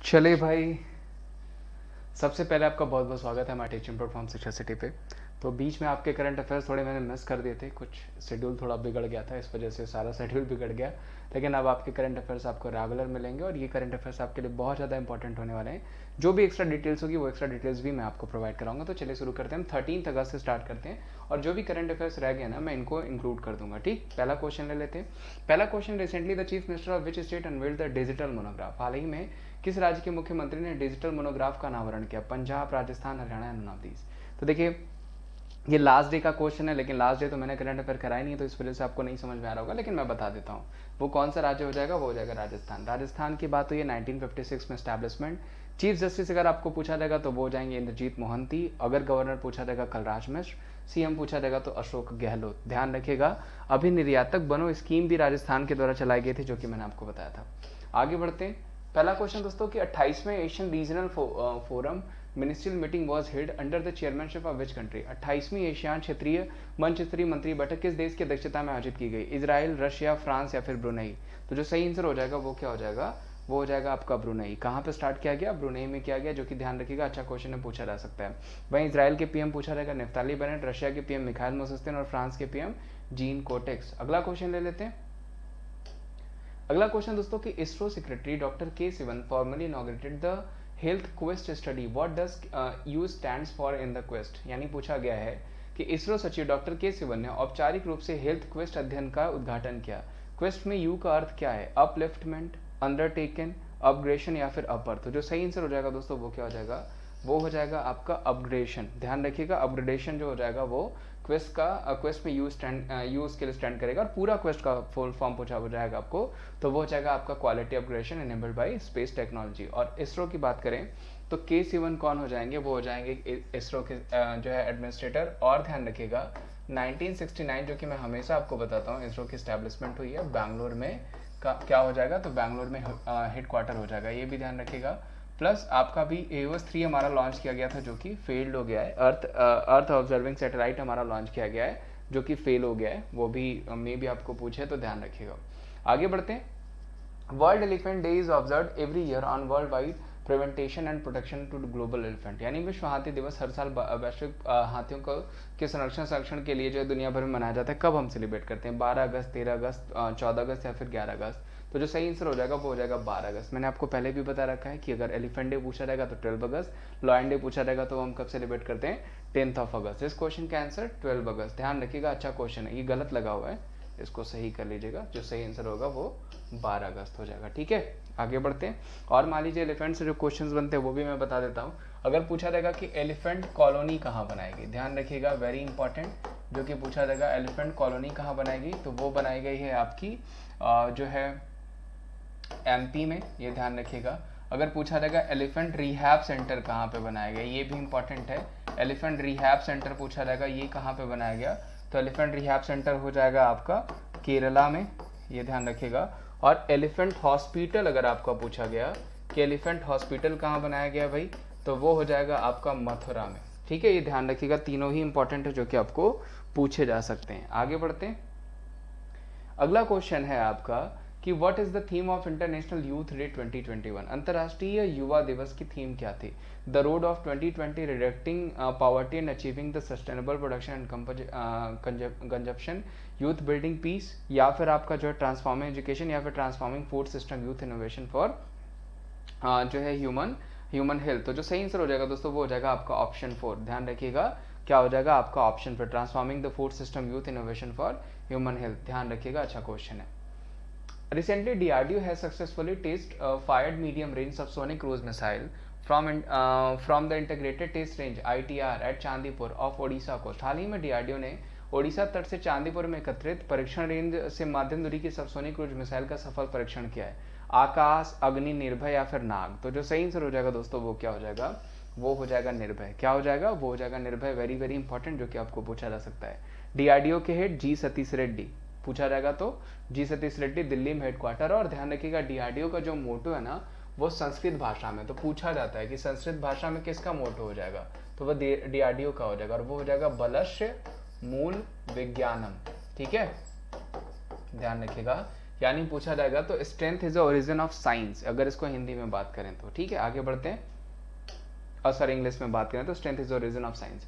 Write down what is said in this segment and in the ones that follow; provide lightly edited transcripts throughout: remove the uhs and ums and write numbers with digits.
चलिए भाई, सबसे पहले आपका बहुत बहुत स्वागत है हमारे टीचिंग प्लेटफॉर्म शिक्षा सिटी पे। तो बीच में आपके करंट अफेयर्स थोड़े मैंने मिस कर दिए थे, कुछ शेड्यूल थोड़ा बिगड़ गया था, इस वजह से सारा शेड्यूल बिगड़ गया। लेकिन अब आपके करंट अफेयर्स आपको रेगुलर मिलेंगे और ये करंट अफेयर्स आपके लिए बहुत ज़्यादा इंपॉर्टेंट होने वाले हैं। जो भी एक्स्ट्रा डिटेल्स होगी वो एक्स्ट्रा डिटेल्स भी मैं आपको प्रोवाइड कराऊंगा। तो चलिए शुरू करते हैं, हम 13 अगस्त से स्टार्ट करते हैं और जो भी करंट अफेयर्स रह गए ना मैं इनको इंक्लूड कर दूंगा। ठीक, पहला क्वेश्चन ले लेते हैं। पहला question, recently the chief minister of which state unveiled the digital monograph. हाल ही में किस राज्य के मुख्यमंत्री ने डिजिटल मोनोग्राफ का अनावरण किया? पंजाब, राजस्थान, हरियाणा या नॉर्थ। तो देखिए, ये लास्ट डे का क्वेश्चन है, लेकिन लास्ट डे तो मैंने करंट अफेयर कराई नहीं है, तो इस वजह से आपको नहीं समझ में आ रहा होगा, लेकिन मैं बता देता हूँ वो कौन सा राज्य हो जाएगा। वो हो जाएगा राजस्थान। राजस्थान की बात हुई है 1956 में स्टैब्लिशमेंट। चीफ जस्टिस अगर आपको पूछा जाएगा तो वो हो जाएंगे इंद्रजीत मोहंती। अगर गवर्नर पूछा जाएगा कलराज मिश्र। सीएम पूछा जाएगा तो अशोक गहलोत। ध्यान रखिएगा, अभी निर्यातक बनो स्कीम भी राजस्थान के द्वारा चलाई गई थी, जो कि मैंने आपको बताया था। आगे बढ़ते हैं। पहला क्वेश्चन दोस्तों कि 28वें Asian regional forum ministerial meeting was held under the chairmanship of which country. 28वीं एशियान क्षेत्रीय मंच स्तरीय मंत्री बैठक किस देश की अध्यक्षता में आयोजित की गई? इजराइल, रशिया, फ्रांस या फिर ब्रुनई। तो जो सही आंसर हो जाएगा वो क्या हो जाएगा? वो हो जाएगा आपका ब्रुनई। कहाँ पे स्टार्ट किया गया? ब्रुनई में किया गया, जो कि ध्यान रखिएगा अच्छा क्वेश्चन है, पूछा जा सकता है। वहीं इजराइल के पीएम पूछा जाएगा नेफ्ताली बेनेट, रशिया के पीएम मिखाइल मोसेस्तिन और फ्रांस के पीएम जीन कोटेक्स। अगला क्वेश्चन ले लेते हैं। अगला क्वेश्चन दोस्तों कि इसरो सेक्रेटरी डॉक्टर के Sivan formally inaugurated the health quest study. What does you stands for in the quest. यानी पूछा गया है कि इसरो सचिव डॉक्टर के सिवन ने औपचारिक रूप से हेल्थ क्वेस्ट अध्ययन का उद्घाटन किया। क्वेस्ट में यू का अर्थ क्या है? अपलिफ्टमेंट, अंडरटेकन, अपग्रेशन या फिर अपर। तो जो सही आंसर हो जाएगा दोस्तों वो क्या हो जाएगा? वो हो जाएगा आपका अपग्रेडेशन। ध्यान रखिएगा, अपग्रेडेशन जो हो जाएगा वो क्वेस्ट में यू उसके लिए स्टैंड करेगा और पूरा क्वेस्ट का फुल फॉर्म पूछा हो जाएगा आपको, तो वो हो जाएगा आपका quality upgradation enabled bye space technology. और इसरो की बात करें तो के सिवन कौन हो जाएंगे? वो हो जाएंगे इसरो के जो है एडमिनिस्ट्रेटर। और ध्यान रखिएगा 1969, जो कि मैं हमेशा आपको बताता हूँ, इसरो की स्टैब्लिशमेंट हुई है बैंगलोर में। क्या हो जाएगा? तो बैंगलोर में हेडक्वार्टर हो जाएगा, ये भी ध्यान रखिएगा। प्लस आपका भी एओएस 3 हमारा लॉन्च किया गया था, जो कि फेल्ड हो गया है। अर्थ ऑब्जर्विंग सैटेलाइट हमारा लॉन्च किया गया है, जो कि फेल हो गया है, वो भी मे भी आपको पूछे तो ध्यान रखिएगा। आगे बढ़ते हैं। World elephant day is observe every year on world wide prevention and protection to global elephant. यानी विश्व हाथी दिवस हर साल वैश्विक हाथियों को के संरक्षण के लिए जो है दुनिया भर में मनाया जाता है। कब हम सेलिब्रेट करते हैं? 12 अगस्त, 13 अगस्त, 14 अगस्त या फिर 11 अगस्त। तो जो सही आंसर हो जाएगा वो हो जाएगा 12 अगस्त। मैंने आपको पहले भी बता रखा है कि अगर एलिफेंट डे पूछा जाएगा तो 12 अगस्त, लॉयन डे पूछा जाएगा तो हम कब सेलिब्रेट करते हैं? 10 अगस्त। इस क्वेश्चन का आंसर 12 अगस्त। ध्यान रखिएगा, अच्छा क्वेश्चन है, ये गलत लगा हुआ है, इसको सही कर लीजिएगा। जो सही आंसर होगा वो 12 अगस्त हो जाएगा। ठीक है, आगे बढ़ते हैं। और मान लीजिए एलिफेंट से जो क्वेश्चंस बनते हैं वो भी मैं बता देता हूँ। अगर पूछा जाएगा कि एलिफेंट कॉलोनी कहाँ बनाएगी, ध्यान रखिएगा, वेरी इंपॉर्टेंट, जो कि पूछा जाएगा एलिफेंट कॉलोनी कहाँ बनाएगी, तो वो बनाई गई है आपकी जो है एमपी में, ये ध्यान रखिएगा। अगर पूछा जाएगा एलिफेंट रिहैब सेंटर कहाँ पे बनाया गया, ये भी इंपॉर्टेंट है। एलिफेंट रिहैब सेंटर पूछा जाएगा, ये कहाँ पे बनाया गया, तो एलिफेंट रिहैब सेंटर हो जाएगा आपका केरला में, ये ध्यान रखिएगा। और एलिफेंट हॉस्पिटल अगर आपका पूछा गया कि एलिफेंट हॉस्पिटल कहाँ बनाया गया भाई, तो वो हो जाएगा आपका मथुरा में। ठीक है, ये ध्यान रखिएगा, तीनों ही इंपॉर्टेंट है जो कि आपको पूछे जा सकते हैं। आगे बढ़ते हैं। अगला क्वेश्चन है आपका कि what is the theme of International Youth Day 2021। अंतर्राष्ट्रीय युवा दिवस की थीम क्या थी? The road of 2020 reducing poverty and achieving the sustainable production and consumption, youth building peace, या फिर आपका जो है ट्रांसफॉर्मिंग एजुकेशन, या फिर transforming food system, youth innovation for जो है ह्यूमन हेल्थ। तो जो सही आंसर हो जाएगा दोस्तों वो हो जाएगा आपका ऑप्शन 4। ध्यान रखिएगा, क्या हो जाएगा आपका option 4, transforming the food system, youth innovation for human health. ध्यान रखिएगा, अच्छा क्वेश्चन है। Recently, DRDO has successfully fired medium-range subsonic cruise missile from the Integrated Test Range (ITR) at Chandipur of Odisha coast। हाल ही में DRDO ने ओडिशा तट से चांदीपुर में एकत्रित परीक्षण रेंज से मध्यम दूरी की सबसोनिक क्रूज मिसाइल का सफल परीक्षण किया है। आकाश, अग्नि, निर्भय या फिर नाग। तो जो सही आंसर हो जाएगा दोस्तों वो क्या हो जाएगा? वो हो जाएगा निर्भय। क्या हो जाएगा? वो हो जाएगा निर्भय। वेरी वेरी इंपॉर्टेंट, जो कि आपको पूछा जा सकता है। डीआरडीओ के हेड जी सतीश रेड्डी पूछा जाएगा, तो जी सतीश रेड्डी दिल्ली में हेडक्वार्टर। और ध्यान रखिएगा डीआरडीओ का जो मोटो है ना वो संस्कृत भाषा में, तो पूछा जाता है कि संस्कृत भाषा में किसका मोटो हो जाएगा, तो वह डीआरडीओ का हो जाएगा और वो हो जाएगा बलस्य मूल विज्ञानम। ठीक है, ध्यान रखिएगा यानी पूछा जाएगा तो strength is the origin of science, अगर इसको हिंदी में बात करें तो। ठीक है, आगे बढ़ते हैं। सॉरी, इंग्लिश में बात करें तो strength is the origin of science.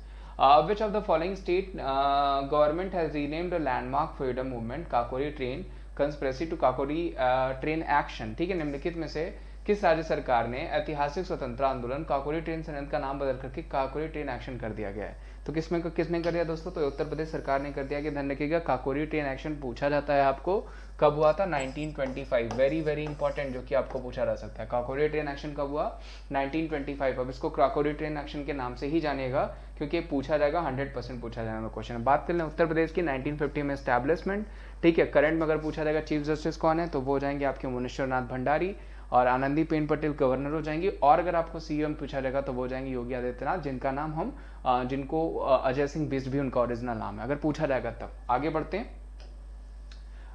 Which of the following state government has renamed the landmark freedom movement Kakori train conspiracy to Kakori train action. ठीक है, निम्नलिखित में से किस राज्य सरकार ने ऐतिहासिक स्वतंत्रता आंदोलन काकोरी ट्रेन संयंत्र का नाम बदल करके काकोरी ट्रेन एक्शन कर दिया गया है? तो किसने कर दिया दोस्तों? तो उत्तर प्रदेश सरकार ने कर दिया। कि ध्यान रखिएगा, काकोरी ट्रेन एक्शन पूछा जाता है आपको कब हुआ था? 1925। वेरी वेरी इंपॉर्टेंट, जो कि आपको पूछा जा सकता है। काकोरी ट्रेन एक्शन कब हुआ? 1925। अब इसको काकोरी ट्रेन एक्शन के नाम से ही जानिएगा, क्योंकि पूछा जाएगा, 100% पूछा जाने वाला क्वेश्चन। बात कर लें उत्तर प्रदेश की 1950 में एस्टैब्लिशमेंट। ठीक है, करंट में अगर पूछा जाएगा चीफ जस्टिस कौन है, तो वो हो जाएंगे आपके मुनीश्वरनाथ भंडारी, और आनंदीबेन पटेल गवर्नर हो जाएंगी। और अगर आपको सीएम पूछा जाएगा तो वो हो जाएंगे योगी आदित्यनाथ, जिनका नाम हम जिनको अजय सिंह बिस्ट भी उनका ओरिजिनल नाम है, अगर पूछा जाएगा तब। आगे बढ़ते हैं।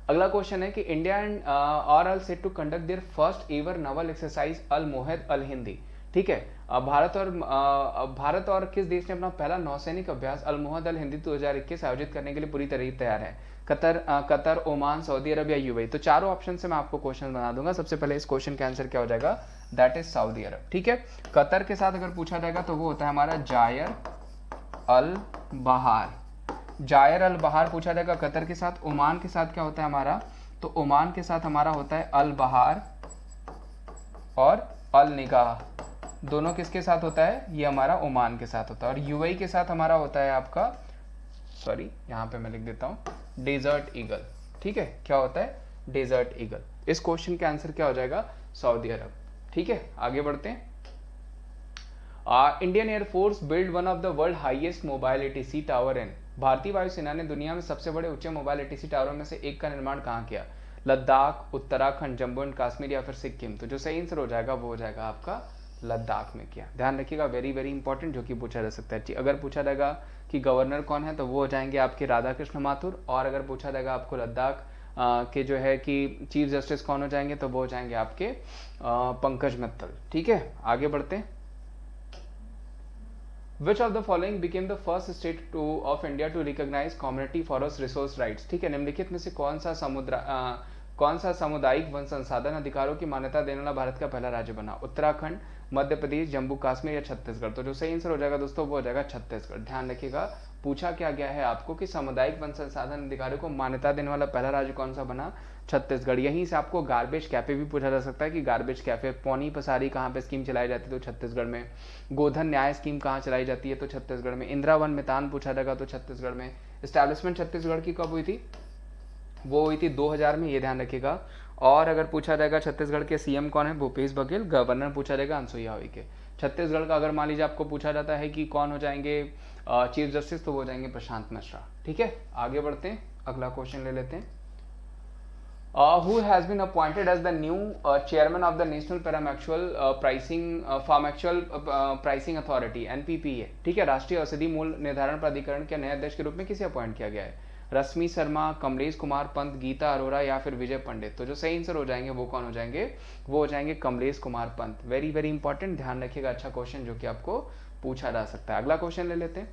अगला क्वेश्चन है कि India and are all set to conduct their first ever naval exercise Al Mohit Al Hindi. ठीक है, भारत और किस देश ने अपना पहला नौसैनिक अभ्यास अल मोहद अल हिंदी 2021 आयोजित करने के लिए पूरी तरह तैयार है? कतर, ओमान, सऊदी अरब या यूएई? तो चारों ऑप्शन से मैं आपको क्वेश्चन बना दूंगा। सबसे पहले इस क्वेश्चन का आंसर क्या हो जाएगा? That is Saudi Arab. ठीक है, कतर के साथ अगर पूछा जाएगा तो वो होता है हमारा जायर अल बहार। जायर अल बहार पूछा जाएगा कतर के साथ। ओमान के साथ क्या होता है हमारा? तो ओमान के साथ हमारा होता है अल बहार और अल निगाह। दोनों किसके साथ होता है? ये हमारा ओमान के साथ होता है। और यूएई के साथ हमारा होता है आपका, सॉरी यहाँ पे मैं लिख देता हूँ, डेजर्ट ईगल। ठीक है, क्या होता है? Desert eagle. इस क्वेश्चन का आंसर क्या हो जाएगा? Saudi Arab. ठीक है, आगे बढ़ते हैं। Indian air force build one of the world highest mobile ATC tower in. भारतीय वायुसेना ने दुनिया में सबसे बड़े ऊंचे मोबाइल एटीसी टावरों में से एक का निर्माण कहाँ किया? लद्दाख, उत्तराखंड, जम्मू एंड कश्मीर या फिर सिक्किम? तो जो सही आंसर हो जाएगा वो हो जाएगा आपका लद्दाख में किया। ध्यान रखिएगा, वेरी वेरी इंपॉर्टेंट, जो कि पूछा जा सकता है। अगर पूछा जाएगा कि गवर्नर कौन है, तो वो हो जाएंगे आपके राधा कृष्ण माथुर। और अगर पूछा जाएगा आपको लद्दाख के जो है कि चीफ जस्टिस कौन हो जाएंगे, तो वो हो जाएंगे आपके पंकज मित्तल। ठीक है, आगे बढ़ते हैं। Which of the following became the first state of India to recognize community forest resource rights? ठीक है, निम्नलिखित में से कौन सा सामुदायिक वन संसाधन अधिकारों की मान्यता देने वाला भारत का पहला राज्य बना? उत्तराखंड, मध्य प्रदेश, जम्मू कश्मीर या छत्तीसगढ़? तो जो सही आंसर हो जाएगा दोस्तों वो हो जाएगा छत्तीसगढ़। ध्यान रखिएगा, पूछा क्या गया है आपको कि सामुदायिक वन संसाधन अधिकारियों को मान्यता देने वाला पहला राज्य कौन सा बना? छत्तीसगढ़। यहीं से आपको गार्बेज कैफे भी पूछा जा सकता है कि गार्बेज कैफे, पौनी पसारी कहाँ पे स्कीम चलाई जाती है? तो छत्तीसगढ़ में। गोधन न्याय स्कीम कहाँ चलाई जाती है? तो छत्तीसगढ़ में। इंदिरा वन मितान पूछा जाएगा तो छत्तीसगढ़ में। एस्टैब्लिशमेंट छत्तीसगढ़ की कब हुई थी? वो हुई थी 2000 में, ये ध्यान रखिएगा। और अगर पूछा जाएगा छत्तीसगढ़ के सीएम कौन है? भूपेश बघेल। गवर्नर पूछा जाएगा अनसुईया उइके। छत्तीसगढ़ का अगर मान लीजिए आपको पूछा जाता है कि कौन हो जाएंगे चीफ जस्टिस, तो वो हो जाएंगे प्रशांत मिश्रा। ठीक है, आगे बढ़ते हैं, अगला क्वेश्चन ले लेते हैं। Who has been appointed as the new chairman of the National Pharmaceutical Pricing Authority (NPPA)? ठीक है, राष्ट्रीय औषधि मूल्य निर्धारण प्राधिकरण के नए अध्यक्ष के रूप में किसे अपॉइंट किया गया है? रश्मि शर्मा, कमलेश कुमार पंत, गीता अरोरा या फिर विजय पंडित? तो जो सही आंसर हो जाएंगे वो कौन हो जाएंगे? वो हो जाएंगे Kamlesh Kumar Pant. Very very important, ध्यान रखिएगा, अच्छा क्वेश्चन जो कि आपको पूछा जा सकता है। अगला क्वेश्चन ले लेते हैं।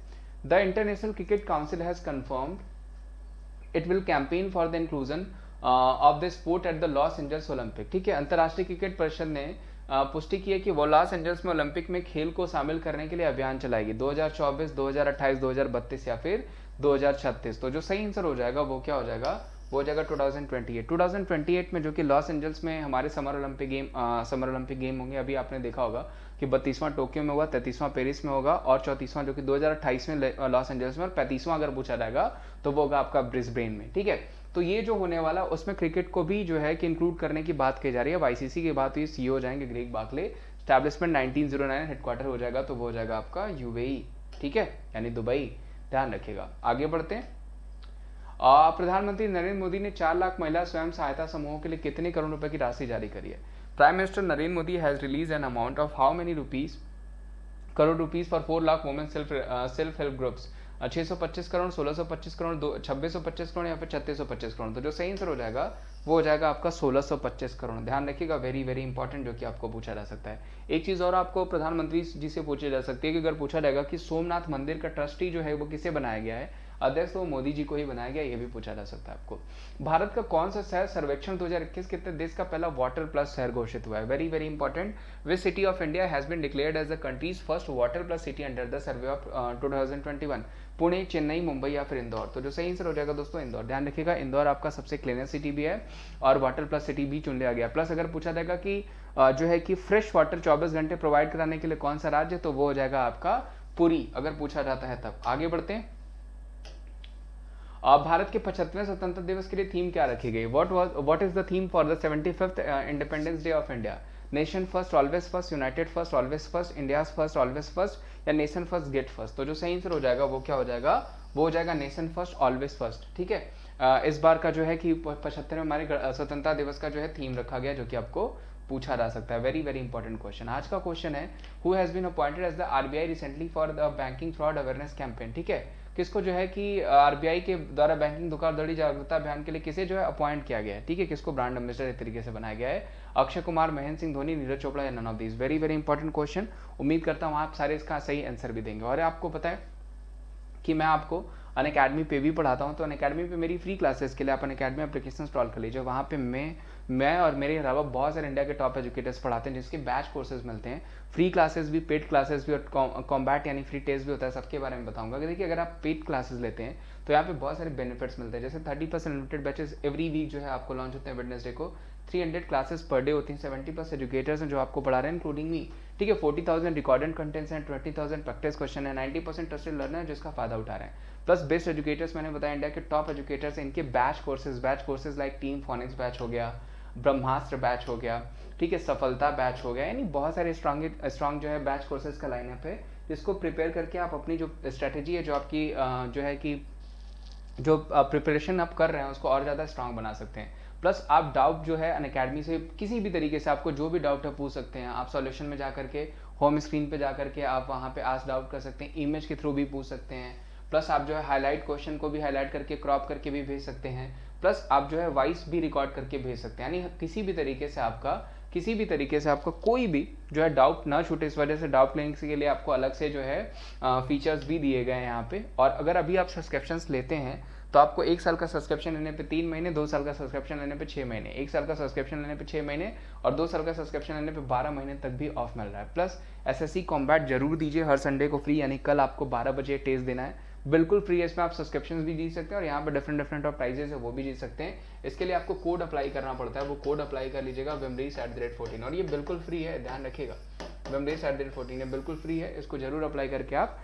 The international cricket council has confirmed it will campaign for the inclusion of the sport at the Los Angeles Olympic. ठीक है, अंतर्राष्ट्रीय क्रिकेट परिषद ने पुष्टि की है कि वो लॉस एंजल्स में ओलंपिक में खेल को शामिल करने के लिए अभियान चलाएगी 2024, 2028, 2032 या फिर 2036। तो जो सही आंसर हो जाएगा वो क्या हो जाएगा? वो हो जाएगा 2028। 2028 में जो कि लॉस एंजल्स में हमारे समर ओलंपिक गेम होंगे। अभी आपने देखा होगा कि 32वां टोक्यो में हुआ, 33वां पेरिस में होगा और 34वां जो कि 2028 में लॉस एंजल्स में, और 35वां अगर पूछा जाएगा तो वो होगा आपका ब्रिस्बेन में। ठीक है, तो ये जो होने वाला उसमें क्रिकेट को भी जो है कि इंक्लूड करने की बात की जा रही है। आईसीसी की बात हुई, सीईओ हो जाएंगे ग्रेग बार्कले। स्टैब्लिशमेंट 1909, हेडक्वार्टर हो जाएगा तो वो हो जाएगा आपका यूएई। ठीक है, यानी दुबई। ध्यान रखिएगा, आगे बढ़ते हैं। प्रधानमंत्री नरेंद्र मोदी ने 4 लाख महिला स्वयं सहायता समूहों के लिए कितने करोड़ रुपए की राशि जारी करी है? Prime minister Narendra Modi has release an amount of how many crore rupees for 4 lakh women self help groups? 625 crore, 1625 crore, 2625 crore या फिर 3625 करोड़? तो जो सही आंसर हो जाएगा वो हो जाएगा आपका 1625 करोड़। ध्यान रखिएगा, वेरी वेरी इंपॉर्टेंट, जो कि आपको पूछा जा सकता है। एक चीज और आपको प्रधानमंत्री जी से पूछी जा सकती है कि अगर पूछा जाएगा कि सोमनाथ मंदिर का ट्रस्टी जो है वो किसे बनाया गया है? अध्यक्ष तो मोदी जी को ही बनाया गया, ये भी पूछा जा सकता है आपको। भारत का कौन सा शहर सर्वेक्षण 2021 के तहत देश का पहला वाटर प्लस शहर घोषित हुआ है? Very very important. Which city of India has been declared as the country's first water plus city under the survey of 2021? Pune, Chennai, Mumbai या फिर इंदौर? तो जो सही आंसर हो जाएगा दोस्तों इंदौर। ध्यान रखिएगा, इंदौर आपका सबसे क्लीनेस्ट सिटी भी है और वाटर प्लस सिटी भी चुन लिया गया। प्लस अगर पूछा जाएगा कि जो है कि फ्रेश वाटर 24 घंटे प्रोवाइड कराने के लिए कौन सा राज्य, तो वो हो जाएगा आपका पुरी, अगर पूछा जाता है तब। आगे बढ़ते हैं। भारत के 75वें स्वतंत्रता दिवस के लिए थीम क्या रखी गई? What is the theme for the 75th independence day of India? Nation first always first, United first always first, India first always first या नेशन फर्स्ट गेट फर्स्ट? तो जो सही आंसर हो जाएगा वो क्या हो जाएगा? वो हो जाएगा नेशन फर्स्ट ऑलवेज फर्स्ट। ठीक है, इस बार का जो है कि 75वें हमारे स्वतंत्रता दिवस का जो है थीम रखा गया, जो कि आपको पूछा जा सकता है। Very very important question. आज का क्वेश्चन है, who has been appointed as the RBI recently for the banking fraud awareness campaign? ठीक है, किसको जो है कि आरबीआई के द्वारा बैंकिंग धोखाधड़ी जागरूकता अभियान के लिए किसे जो है अपॉइंट किया गया है? ठीक है, किसको ब्रांड एम्बेसडर एक तरीके से बनाया गया है? अक्षय कुमार, महेंद्र सिंह धोनी, नीरज चोपड़ा या none of these? Very very important question. उम्मीद करता हूँ आप सारे इसका सही आंसर भी देंगे। और आपको पता है कि मैं आपको अनअकैडमी पे भी पढ़ाता हूँ, तो अनअकैडमी पे मेरी फ्री क्लासेस के लिए आप अनअकैडमी एप्लीकेशन इंस्टॉल कर लीजिए। वहाँ पे मैं और मेरे अलावा बहुत सारे इंडिया के टॉप एजुकेटर्स पढ़ाते हैं, जिसके बैच कोर्सेज मिलते हैं। फ्री क्लासेस भी, पेड क्लासेस भी और कॉम्बैट यानी फ्री टेस्ट भी होता है, सबके बारे में बताऊंगा। देखिए, अगर आप पेड क्लासेस लेते हैं तो यहाँ पे बहुत सारे बेनिफिट्स मिलते हैं, जैसे 30% लिमिटेड बैचेस एवरी वीक जो है आपको लॉन्च होते हैं वेडनेसडे को। 300 क्लासेस पर डे होती हैं, 70+ एजुकेटर्स हैं जो आपको पढ़ा रहे हैं इंक्लूडिंग मी। ठीक है, 40,000 रिकॉर्डेड कंटेंट्स हैं, 20,000 प्रैक्टिस क्वेश्चन है, 90% ट्रस्टेड लर्नर है जिसका फायदा उठा रहे हैं। प्लस बेस्ट एजुकेटर्स मैंने बताया, इंडिया के टॉप एजुकेटर्स हैं। इनके batch courses like team phoenix batch हो गया, ब्रह्मास्त्र बैच हो गया, ठीक है, सफलता बैच हो गया, यानी बहुत सारे स्ट्रॉन्ग जो है बैच कोर्सेज का लाइनअप है, जिसको प्रिपेयर करके आप अपनी जो स्ट्रेटेजी है, जो आपकी जो है कि जो प्रिपरेशन आप कर रहे हैं उसको और ज़्यादा स्ट्रांग बना सकते हैं। प्लस आप डाउट जो है अनअकैडमी से किसी भी तरीके से आपको जो भी डाउट है पूछ सकते हैं। आप सॉल्यूशन में जा करके होम स्क्रीन पे जा करके आप वहाँ पे आस्क डाउट कर सकते हैं, इमेज के थ्रू भी पूछ सकते हैं। प्लस आप जो है हाईलाइट क्वेश्चन को भी हाईलाइट करके क्रॉप करके भी भेज सकते हैं। प्लस आप जो है वॉइस भी रिकॉर्ड करके भेज सकते हैं, यानी किसी भी तरीके से आपका कोई भी जो है डाउट ना छूटे। इस वजह से डाउट लेने के लिए आपको अलग से जो है फीचर्स भी दिए गए हैं यहाँ पे। और अगर अभी आप सब्सक्रिप्शंस लेते हैं तो आपको 1 साल का सब्सक्रिप्शन लेने पे 3 महीने, 2 साल का सब्सक्रिप्शन लेने पे 6 महीने, 1 साल का सब्सक्रिप्शन लेने पे 6 महीने और 2 साल का सब्सक्रिप्शन लेने पे 12 महीने तक भी ऑफ मिल रहा है। प्लस एसएससी कॉम्बैट जरूर दीजिए हर संडे को फ्री, यानी कल आपको 12 बजे टेस्ट देना है, बिल्कुल फ्री है। इसमें आप सब्सक्रिप्शन भी जीत सकते हैं और यहाँ पे डिफरेंट ऑफ प्राइजेस है वो भी जीत सकते हैं। इसके लिए आपको कोड अप्लाई करना पड़ता है, वो कोड अप्लाई कर लीजिएगा wimreach@14, और ये बिल्कुल फ्री है, ध्यान रखिएगा। wimreach@14 है, बिल्कुल फ्री है, इसको जरूर अप्लाई करके आप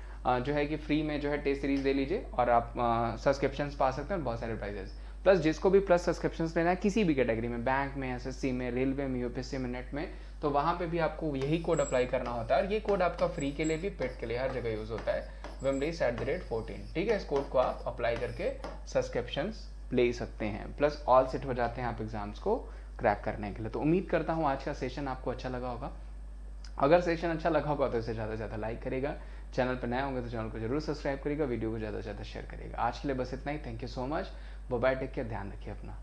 जो है कि फ्री में जो है टेस्ट सीरीज दे लीजिए और आप सब्सक्रिप्शंस पा सकते हैं, बहुत सारे प्राइजेस। प्लस जिसको भी प्लस सब्सक्रिप्शंस लेना है किसी भी कैटेगरी में, बैंक में, एसएससी में, रेलवे में, यूपीएससी में, नेट में, तो वहाँ पे भी आपको यही कोड अप्लाई करना होता है। और ये कोड आपका फ्री के लिए भी, पेड के लिए, हर जगह यूज होता है, wimreach@14। ठीक है, इस कोड को आप अप्लाई करके सब्सक्रिप्शंस ले सकते हैं। प्लस ऑल सेट हो जाते हैं आप एग्जाम्स को क्रैक करने के लिए। तो उम्मीद करता हूँ आज का सेशन आपको अच्छा लगा होगा। अगर सेशन अच्छा लगा होगा तो इसे ज़्यादा से ज़्यादा लाइक करेगा, चैनल पर नए होंगे तो चैनल को जरूर सब्सक्राइब करेगा, वीडियो को ज़्यादा से ज़्यादा शेयर करेगा। आज के लिए बस इतना ही। Thank you so much, bye bye, take care, ध्यान रखिए अपना।